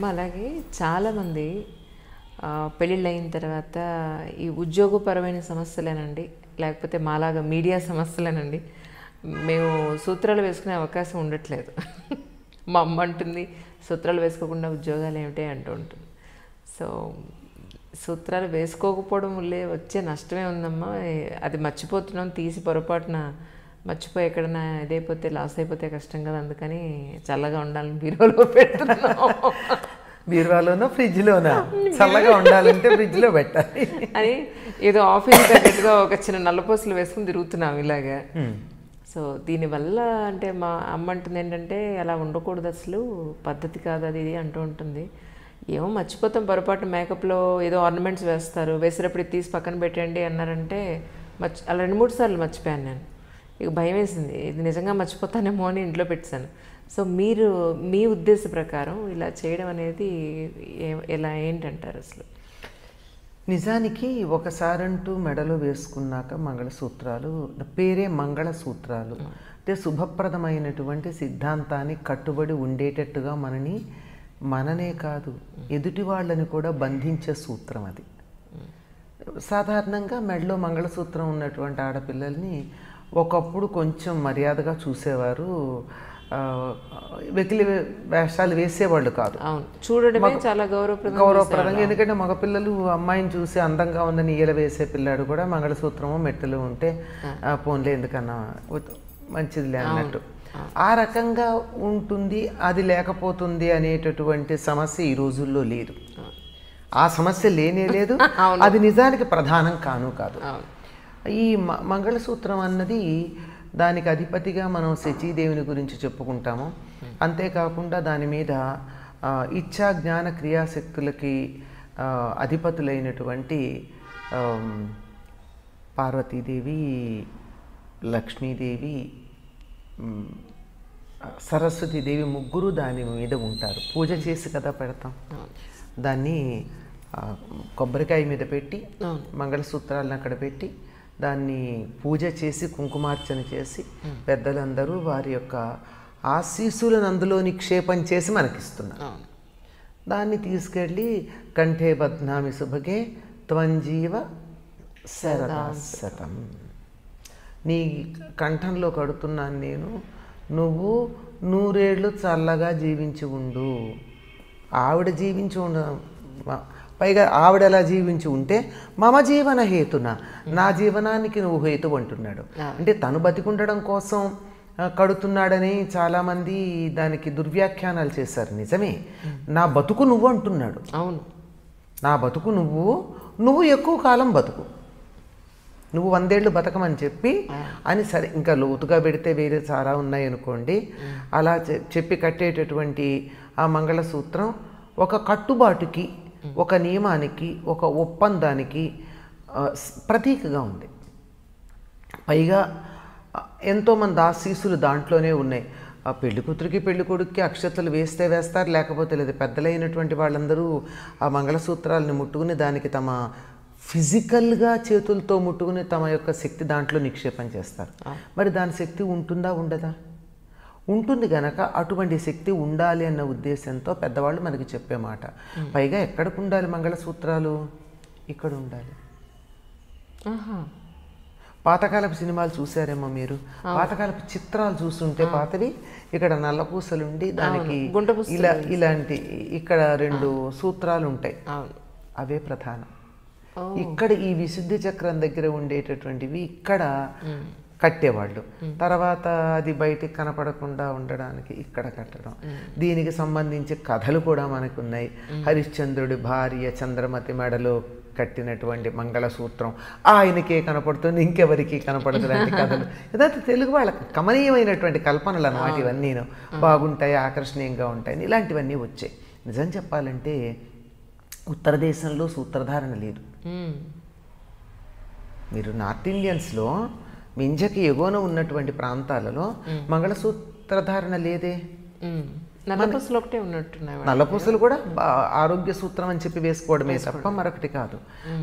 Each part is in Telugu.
అమ్మ అలాగే చాలామంది పెళ్ళిళ్ళు అయిన తర్వాత ఈ ఉద్యోగపరమైన సమస్యలేనండి, లేకపోతే మాలాగా మీడియా సమస్యలేనండి, మేము సూత్రాలు వేసుకునే అవకాశం ఉండట్లేదు. మా అమ్మ అంటుంది సూత్రాలు వేసుకోకుండా ఉద్యోగాలు ఏమిటి అంటూ ఉంటుంది. సో సూత్రాలు వేసుకోకపోవడం వల్లే వచ్చే నష్టమే ఉందమ్మా. అది మర్చిపోతున్నాం, తీసి పొరపాటున మర్చిపోయి ఎక్కడైనా ఇదైపోతే లాస్ అయిపోతే కష్టం కదా, అందుకని చల్లగా ఉండాలని బీరువాలో పెడుతున్నాం. బీరువాలోనో ఫ్రిడ్జ్లోనా? చల్లగా ఉండాలంటే ఫ్రిడ్జ్లో పెట్టాలి అని ఏదో ఆఫీస్ తగ్గట్టుగా ఒక చిన్న నల్లపూసలు వేసుకుని తిరుగుతున్నాం ఇలాగా. సో దీనివల్ల అంటే మా అమ్మ అంటుంది ఏంటంటే అలా ఉండకూడదు, అసలు పద్ధతి కాదు అది ఇది అంటూ ఉంటుంది. ఏమో మర్చిపోతాం పొరపాటు, మేకప్లో ఏదో ఆర్నమెంట్స్ వేస్తారు, వేసేటప్పుడు తీసి పక్కన పెట్టండి అన్నారంటే అలా 2-3 సార్లు మర్చిపోయాను నేను. ఇక భయం వేసింది, ఇది నిజంగా మర్చిపోతానేమో అని ఇంట్లో పెట్టాను. సో మీరు మీ ఉద్దేశ ప్రకారం ఇలా చేయడం అనేది ఎలా ఏంటంటారు అసలు? నిజానికి ఒకసారంటూ మెడలో వేసుకున్నాక మంగళసూత్రాలు, పేరే మంగళసూత్రాలు అంటే శుభప్రదమైనటువంటి సిద్ధాంతాన్ని కట్టుబడి ఉండేటట్టుగా మననే కాదు ఎదుటి వాళ్ళని కూడా బంధించే సూత్రం అది. సాధారణంగా మెడలో మంగళసూత్రం ఉన్నటువంటి ఆడపిల్లల్ని ఒకప్పుడు కొంచెం మర్యాదగా చూసేవారు, వెకిలి వేషాలు వేసేవాళ్ళు కాదు. చూడడమే చాలా గౌరవప్రదంగా. ఎందుకంటే మగపిల్లలు అమ్మాయిని చూసి అందంగా ఉందని ఈల వేసే పిల్లాడు కూడా మంగళసూత్రము మెట్టలు ఉంటే పోన్లే ఎందుకన్నా మంచిదిలే అన్నట్టు ఆ రకంగా ఉంటుంది. అది లేకపోతుంది అనేటటువంటి సమస్య ఈ రోజుల్లో లేదు. ఆ సమస్య లేనే లేదు, అది నిజానికి ప్రధానం కాదు. ఈ మంగళసూత్రం అన్నది దానికి అధిపతిగా మనం శచీదేవిని గురించి చెప్పుకుంటాము. అంతేకాకుండా దాని మీద ఇచ్ఛా జ్ఞాన క్రియాశక్తులకి అధిపతులైనటువంటి పార్వతీదేవి, లక్ష్మీదేవి, సరస్వతీదేవి ముగ్గురు దాని మీద ఉంటారు. పూజ చేసి కదా పెడతాం. దాన్ని కొబ్బరికాయ మీద పెట్టి మంగళసూత్రాలను అక్కడ పెట్టి దాన్ని పూజ చేసి కుంకుమార్చన చేసి పెద్దలందరూ వారి యొక్క ఆశీస్సులను అందులో నిక్షేపం చేసి మనకిస్తున్నారు. దాన్ని తీసుకెళ్ళి కంఠే బధ్నామి శుభగే త్వంజీవ శరదాశతం, నీ కంఠంలో కడుతున్నాను నేను, నువ్వు 100 ఏళ్ళు చల్లగా జీవించి ఉండు. ఆవిడ జీవించి ఉండ, పైగా ఆవిడ ఎలా జీవించి ఉంటే మమ జీవన హేతున, నా జీవనానికి నువ్వు హేతు అంటున్నాడు. అంటే తను బతికుండడం కోసం కడుతున్నాడని చాలామంది దానికి దుర్వ్యాఖ్యానాలు చేశారు. నిజమే, నా బతుకు నువ్వు అంటున్నాడు. అవును, నా బతుకు నువ్వు ఎక్కువ కాలం బతుకు, నువ్వు 100 ఏళ్ళు బతకమని చెప్పి అని. సరే, ఇంకా లోతుగా పెడితే వేరే చాలా ఉన్నాయి అనుకోండి. అలా చెప్పి కట్టేటటువంటి ఆ మంగళసూత్రం ఒక కట్టుబాటుకి, ఒక నియమానికి, ఒక ఒప్పందానికి ప్రతీకగా ఉంది. పైగా ఎంతోమంది ఆశీస్సులు దాంట్లోనే ఉన్నాయి. ఆ పెళ్లి కూతురికి పెళ్లి కొడుక్కి అక్షతలు వేస్తే వేస్తారు, లేకపోతే లేదు. పెద్దలైనటువంటి వాళ్ళందరూ ఆ మంగళసూత్రాలను ముట్టుకుని దానికి తమ ఫిజికల్గా చేతులతో ముట్టుకుని తమ యొక్క శక్తి దాంట్లో నిక్షేపం చేస్తారు. మరి దాని శక్తి ఉంటుందా ఉండదా? ఉంటుంది గనక అటువంటి శక్తి ఉండాలి అన్న ఉద్దేశంతో పెద్దవాళ్ళు మనకి చెప్పే మాట. పైగా ఎక్కడికి ఉండాలి మంగళసూత్రాలు? ఇక్కడ ఉండాలి. పాతకాలపు సినిమాలు చూసారేమో మీరు, పాతకాలపు చిత్రాలు చూస్తుంటే పాతవి ఇక్కడ నల్లపూసలుండి దానికి ఇలాంటి ఇక్కడ 2 సూత్రాలు ఉంటాయి, అవే ప్రధానం. ఇక్కడ ఈ విశుద్ధి చక్రం దగ్గర ఉండేటటువంటివి ఇక్కడ కట్టేవాళ్ళు. తర్వాత అది బయటికి కనపడకుండా ఉండడానికి ఇక్కడ కట్టడం. దీనికి సంబంధించి కథలు కూడా మనకు ఉన్నాయి. హరిశ్చంద్రుడి భార్య చంద్రమతి మెడలో కట్టినటువంటి మంగళసూత్రం ఆయనకే కనపడుతుంది, ఇంకెవరికి కనపడదు లాంటి కథలు. ఏదైతే తెలుగు వాళ్ళకి కమనీయమైనటువంటి కల్పనలు అన్నమాట. ఇవన్నీ బాగుంటాయి, ఆకర్షణీయంగా ఉంటాయి, ఇలాంటివన్నీ వచ్చాయి. నిజం చెప్పాలంటే ఉత్తర దేశంలో సూత్రధారణ లేదు. మీరు నార్త్ ఇండియన్స్లో మింజకి ఎగువన ఉన్నటువంటి ప్రాంతాలలో మంగళసూత్రధారణ లేదే. నల్లపూసలు కూడా ఆరోగ్య సూత్రం అని చెప్పి వేసుకోవడమే తప్ప మరొకటి కాదు.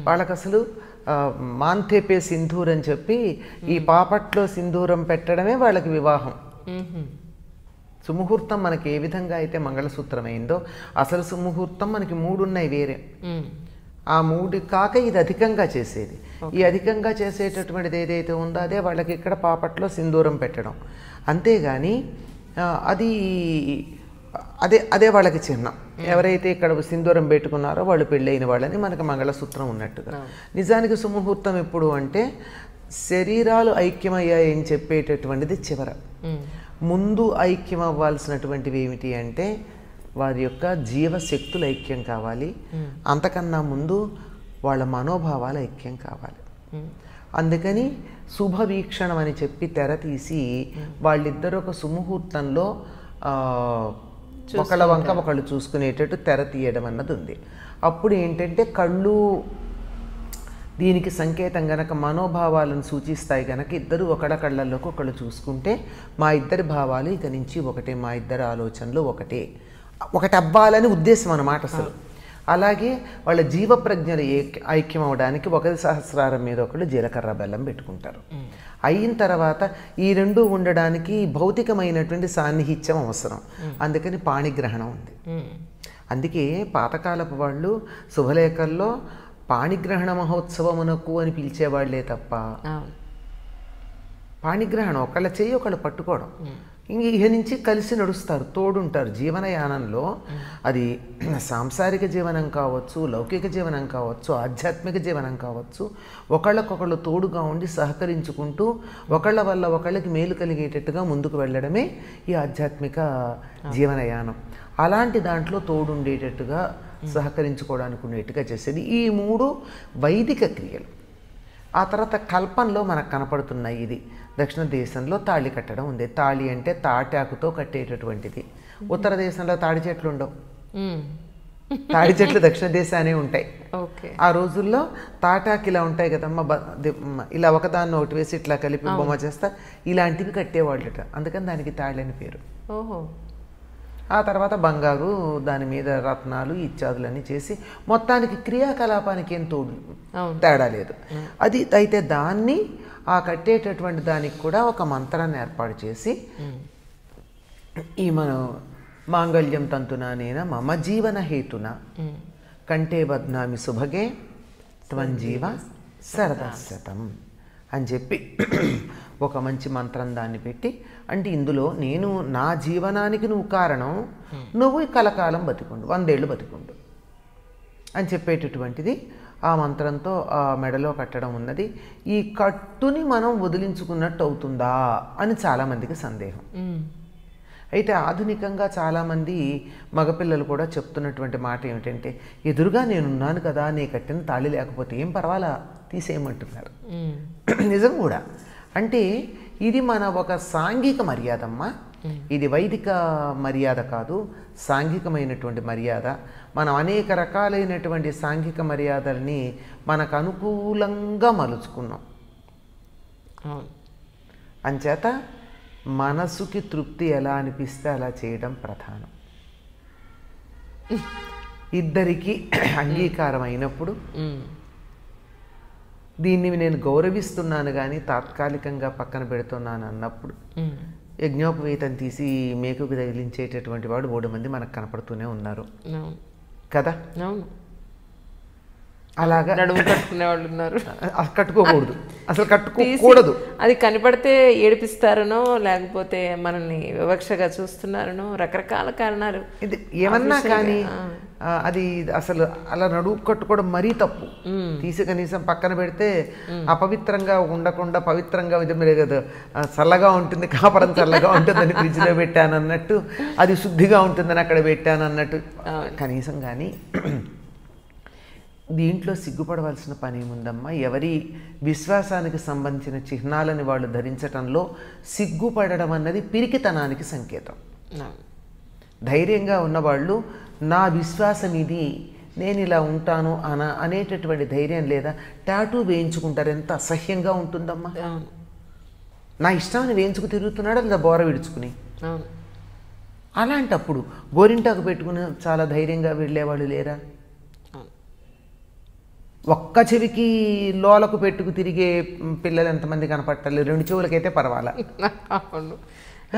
వాళ్ళకి అసలు మాంథేపే సింధూర్ అని చెప్పి ఈ పాపట్లో సింధూరం పెట్టడమే వాళ్ళకి వివాహం. సుముహూర్తం మనకి ఏ విధంగా అయితే మంగళసూత్రం అయిందో అసలు సుముహూర్తం మనకి 3 ఉన్నాయి వేరే. ఆ 3 కాక ఇది అధికంగా చేసేది. ఈ అధికంగా చేసేటటువంటిది ఏదైతే ఉందో అదే వాళ్ళకి ఇక్కడ పాపట్లో సింధూరం పెట్టడం. అంతేగాని అది అదే వాళ్ళకి చిహ్నం. ఎవరైతే ఇక్కడ సింధూరం పెట్టుకున్నారో వాళ్ళు పెళ్ళైన వాళ్ళని మనకు మంగళసూత్రం ఉన్నట్టుగా. నిజానికి సుముహూర్తం ఎప్పుడు అంటే శరీరాలు ఐక్యమయ్యాయని చెప్పేటటువంటిది చివర. ముందు ఐక్యం అవ్వాల్సినటువంటివి ఏమిటి అంటే వారి యొక్క జీవశక్తులు ఐక్యం కావాలి. అంతకన్నా ముందు వాళ్ళ మనోభావాలు ఐక్యం కావాలి. అందుకని శుభవీక్షణం అని చెప్పి తెర తీసి వాళ్ళిద్దరూ ఒక సుముహూర్తంలో ఒకళ్ళ వంక ఒకళ్ళు చూసుకునేటట్టు తెర తీయడం అన్నది ఉంది. అప్పుడు ఏంటంటే కళ్ళు దీనికి సంకేతం గనక మనోభావాలను సూచిస్తాయి గనక ఇద్దరు ఒకళ్ళ కళ్ళల్లోకి ఒకళ్ళు చూసుకుంటే మా ఇద్దరి భావాలు ఇక నుంచి ఒకటే, మా ఇద్దరి ఆలోచనలు ఒకటి అవ్వాలని ఉద్దేశం అన్నమాట అసలు. అలాగే వాళ్ళ జీవ ప్రజ్ఞలు ఐక్యం అవడానికి ఒకరి సహస్రారం మీద ఒకళ్ళు జీలకర్ర బెల్లం పెట్టుకుంటారు. అయిన తర్వాత ఈ రెండు ఉండడానికి భౌతికమైనటువంటి సాన్నిహిత్యం అవసరం. అందుకని పాణిగ్రహణం ఉంది. అందుకే పాతకాలపు వాళ్ళు శుభలేఖల్లో పాణిగ్రహణ మహోత్సవమునకు అని పిలిచేవాళ్లే తప్ప పాణిగ్రహణం ఒకళ్ళ చేయి ఒకళ్ళు పట్టుకోవడం. ఇంక ఇహ నుంచి కలిసి నడుస్తారు, తోడుంటారు జీవనయానంలో. అది సాంసారిక జీవనం కావచ్చు, లౌకిక జీవనం కావచ్చు, ఆధ్యాత్మిక జీవనం కావచ్చు. ఒకళ్ళకొకళ్ళు తోడుగా ఉండి సహకరించుకుంటూ ఒకళ్ళ వల్ల ఒకళ్ళకి మేలు కలిగేటట్టుగా ముందుకు వెళ్ళడమే ఈ ఆధ్యాత్మిక జీవనయానం. అలాంటి దాంట్లో తోడుండేటట్టుగా సహకరించుకోవడానికి ఉండేట్టుగా చేసేది ఈ 3 వైదిక క్రియలు. ఆ తర్వాత కల్పంలో మనకు కనపడుతున్నాయి. ఇది దక్షిణ దేశంలో తాళి కట్టడం ఉంది. తాళి అంటే తాటాకుతో కట్టేటటువంటిది. ఉత్తర దేశంలో తాడి చెట్లు ఉండవు. తాడి చెట్లు దక్షిణ దేశానే ఉంటాయి. ఆ రోజుల్లో తాటాకు ఇలా ఉంటాయి కదమ్మా, ఇలా ఒకదాన్ని ఒకటి వేసి ఇట్లా కలిపి బొమ్మ చేస్తా, ఇలాంటివి కట్టేవాళ్ళట. అందుకని దానికి తాళి అని పేరు. ఆ తర్వాత బంగారు, దాని మీద రత్నాలు ఇత్యాదులన్నీ చేసి మొత్తానికి క్రియాకలాపానికి ఏం తేడా లేదు. అది అయితే దాన్ని ఆ కట్టేటటువంటి దానికి కూడా ఒక మంత్రాన్ని ఏర్పాటు చేసి ఈ మనం మాంగళ్యం తంతునానేన మమ జీవన హేతున కంటే బధ్నామి శుభగే త్వంజీవ శరదశతం అని చెప్పి ఒక మంచి మంత్రం దాన్ని పెట్టి, అంటే ఇందులో నేను నా జీవనానికి నువ్వు కారణం, నువ్వు కలకాలం బతికుండు, 100 ఏళ్ళు బతికుండు అని చెప్పేటటువంటిది ఆ మంత్రంతో ఆ మెడలో కట్టడం ఉన్నది. ఈ కట్టుని మనం వదిలించుకున్నట్టు అవుతుందా అని చాలామందికి సందేహం. అయితే ఆధునికంగా చాలామంది మగపిల్లలు కూడా చెప్తున్నటువంటి మాట ఏమిటంటే, ఎదురుగా నేనున్నాను కదా, నీ కట్టిన తాళి లేకపోతే ఏం పర్వాలా తీసేయమంటున్నారు. నిజం కూడా. అంటే ఇది మన ఒక సాంఘిక మర్యాదమ్మా. ఇది వైదిక మర్యాద కాదు, సాంఘికమైనటువంటి మర్యాద. మనం అనేక రకాలైనటువంటి సాంఘిక మర్యాదల్ని మనకు అనుకూలంగా మలుచుకున్నాం. అంచేత మనసుకి తృప్తి ఎలా అనిపిస్తే అలా చేయడం ప్రధానం. ఇద్దరికి అంగీకారం అయినప్పుడు దీన్ని నేను గౌరవిస్తున్నాను కానీ తాత్కాలికంగా పక్కన పెడుతున్నాను అన్నప్పుడు యజ్ఞోపవీతం తీసి మేకుకు తగిలించేటటువంటి వాడు 3 మంది మనకు కనపడుతూనే ఉన్నారు కదా. అలాగా నడుము కట్టుకునే వాళ్ళు ఉన్నారు. కట్టుకోకూడదు, అసలు కట్టుకోకూడదు. అది కనపడితే ఏడిపిస్తారనో లేకపోతే మనల్ని వివక్షగా చూస్తున్నారనో రకరకాల కారణాలు. ఇది ఏమన్నా కానీ అది అసలు అలా నడుము కట్టుకోవడం మరీ తప్పు. తీసి కనీసం పక్కన పెడితే అపవిత్రంగా ఉండకుండా పవిత్రంగా కదా, చల్లగా ఉంటుంది, కాపరం చల్లగా ఉంటుందని ఫ్రిడ్జ్లో పెట్టాను అన్నట్టు, అది శుద్ధిగా ఉంటుందని అక్కడ పెట్టాను అన్నట్టు కనీసం. కానీ దీంట్లో సిగ్గుపడవలసిన పని ఏముందమ్మా? ఎవరి విశ్వాసానికి సంబంధించిన చిహ్నాలని వాళ్ళు ధరించటంలో సిగ్గుపడడం అన్నది పిరికితనానికి సంకేతం. ధైర్యంగా ఉన్నవాళ్ళు నా విశ్వాసం ఇది, నేను ఇలా ఉంటాను అనేటటువంటి ధైర్యం లేదా టాటూ వేయించుకుంటారు. ఎంత అసహ్యంగా ఉంటుందమ్మా. నా ఇష్టాన్ని వేయించుకు తిరుగుతున్నాడు లేదా బోర విడుచుకుని. అలాంటప్పుడు గోరింటాకు పెట్టుకుని చాలా ధైర్యంగా వెళ్ళేవాళ్ళు లేరా? ఒక్క చెవికి లోలకు పెట్టుకు తిరిగే పిల్లలు ఎంతమంది కనపట్టాలి? 2 చెవులకైతే పర్వాలా.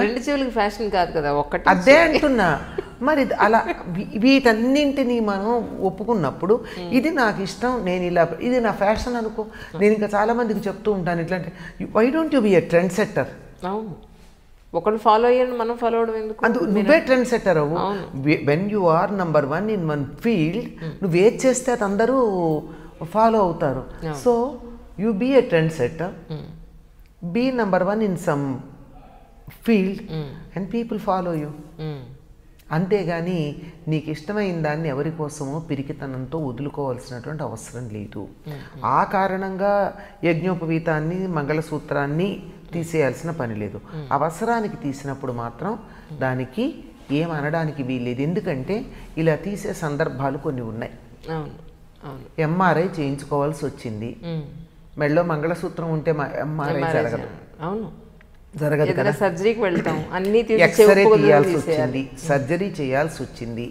రెండు చెవులకి ఫ్యాషన్ కాదు కదా, ఒక్కటి. అదే అంటున్నా. మరి అలా వీటన్నింటినీ మనం ఒప్పుకున్నప్పుడు ఇది నాకు ఇష్టం, నేను ఇలా, ఇది నా ఫ్యాషన్ అనుకో. నేను ఇంకా చాలా మందికి చెప్తూ ఉంటాను ఇట్లాంటి, why don't you be a trend setter? అవును, ఒకళ్ళు ఫాలో అయ్యాను మనం ఫాలో అవడం ఎందుకు? అందుకు నువ్వే ట్రెండ్ సెట్టర్ అవ్వు. When you are number 1 in one field, నువ్వు ఏది చేస్తే అది అందరూ ఫాలో అవుతారు. So you be a trend setter, be number 1 in some field and people follow you. అంతేగాని నీకు ఇష్టమైన దాన్ని ఎవరి కోసమో పిరికితనంతో వదులుకోవాల్సినటువంటి అవసరం లేదు. ఆ కారణంగా యజ్ఞోపవీతాన్ని, మంగళసూత్రాన్ని తీసేయాల్సిన పని లేదు. అవసరానికి తీసినప్పుడు మాత్రం దానికి ఏమనడానికి వీల్లేదు. ఎందుకంటే ఇలా తీసే సందర్భాలు కొన్ని ఉన్నాయి. ఎంఆర్ఐ చేయించుకోవాల్సి వచ్చింది, మెడలో మంగళసూత్రం ఉంటే ఎంఆర్ఐ జరగదు. అవును, జరగదు కదా. సర్జరీకి వెళ్తాం, ఎక్స్రే తీయాల్సి వచ్చింది, సర్జరీ చేయాల్సి వచ్చింది.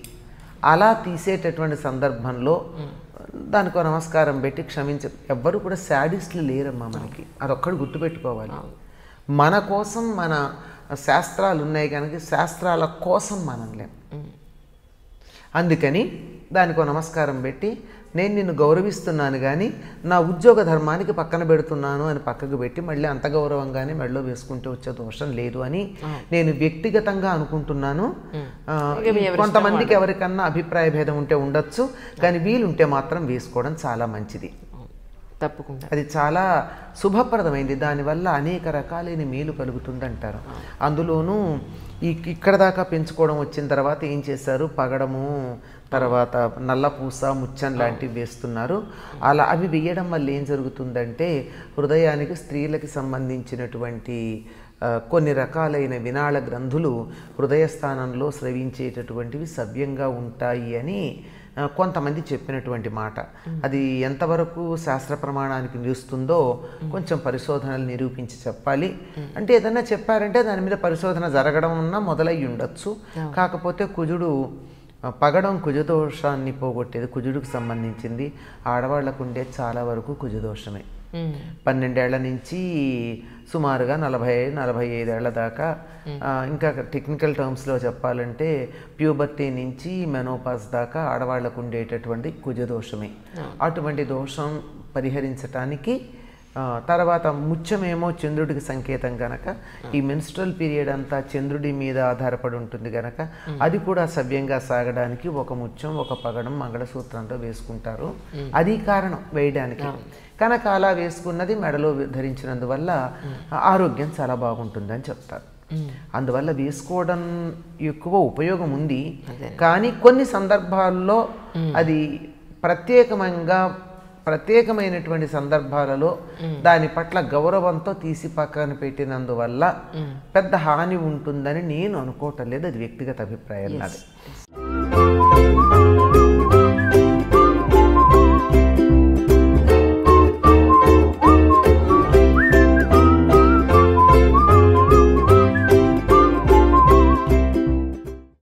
అలా తీసేటటువంటి సందర్భంలో దానికో నమస్కారం పెట్టి ఎవ్వరు కూడా శాడిస్టులు లేరమ్మా మనకి. అదొక్కడు గుర్తుపెట్టుకోవాలి. మన కోసం మన శాస్త్రాలు ఉన్నాయి కనుక శాస్త్రాల కోసం మనం లేం. అందుకని దానికో నమస్కారం పెట్టి నేను నిన్ను గౌరవిస్తున్నాను కానీ నా ఉద్యోగ ధర్మానికి పక్కన పెడుతున్నాను అని పక్కకు పెట్టి మళ్ళీ అంత గౌరవంగానే మెడలో వేసుకుంటే వచ్చే దోషం లేదు అని నేను వ్యక్తిగతంగా అనుకుంటున్నాను. కొంతమందికి ఎవరికన్నా అభిప్రాయ భేదం ఉంటే ఉండొచ్చు, కానీ వీలుంటే మాత్రం వేసుకోవడం చాలా మంచిది. తప్పకుండా అది చాలా శుభప్రదమైంది. దానివల్ల అనేక రకాలైన మేలు కలుగుతుందంటారు. అందులోనూ ఇక్కడ దాకా పెంచుకోవడం వచ్చిన తర్వాత ఏం చేశారు, పగడము, తర్వాత నల్లపూస, ముచ్చం లాంటివి వేస్తున్నారు. అలా అవి వేయడం వల్ల ఏం జరుగుతుందంటే హృదయానికి, స్త్రీలకి సంబంధించినటువంటి కొన్ని రకాలైన వినాళ గ్రంథులు హృదయస్థానంలో స్రవించేటటువంటివి సవ్యంగా ఉంటాయి అని కొంతమంది చెప్పినటువంటి మాట. అది ఎంతవరకు శాస్త్ర ప్రమాణానికి నిలుస్తుందో కొంచెం పరిశోధనలు నిరూపించి చెప్పాలి. అంటే ఏదన్నా చెప్పారంటే దాని మీద పరిశోధన జరగడం ఉన్నా మొదలయ్యి ఉండొచ్చు. కాకపోతే కుజుడు పగడం కుజదోషాన్ని పోగొట్టేది, కుజుడికి సంబంధించింది. ఆడవాళ్లకు ఉండే చాలా వరకు కుజదోషమే. 12 ఏళ్ల నుంచి సుమారుగా 40-45 ఏళ్ల దాకా, ఇంకా టెక్నికల్ టర్మ్స్లో చెప్పాలంటే ప్యూబర్టీ నుంచి మెనోపాస్ దాకా ఆడవాళ్లకు ఉండేటటువంటి కుజదోషమే. అటువంటి దోషం పరిహరించటానికి తర్వాత ముత్యమేమో చంద్రుడికి సంకేతం గనక ఈ మెన్స్ట్రల్ పీరియడ్ అంతా చంద్రుడి మీద ఆధారపడి ఉంటుంది గనక అది కూడా సవ్యంగా సాగడానికి ఒక ముత్యం, ఒక పగడం మంగళసూత్రంతో వేసుకుంటారు. అది కారణం వేయడానికి. కనుక అలా వేసుకున్నది మెడలో ధరించినందువల్ల ఆరోగ్యం చాలా బాగుంటుందని చెప్తారు. అందువల్ల వేసుకోవడం ఎక్కువ ఉపయోగం ఉంది. కానీ కొన్ని సందర్భాల్లో అది ప్రత్యేకమైనటువంటి సందర్భాలలో దాని పట్ల గౌరవంతో తీసి పక్కన పెట్టినందువల్ల పెద్ద హాని ఉంటుందని నేను అనుకోవటం లేదు. అది వ్యక్తిగత అభిప్రాయం నాది.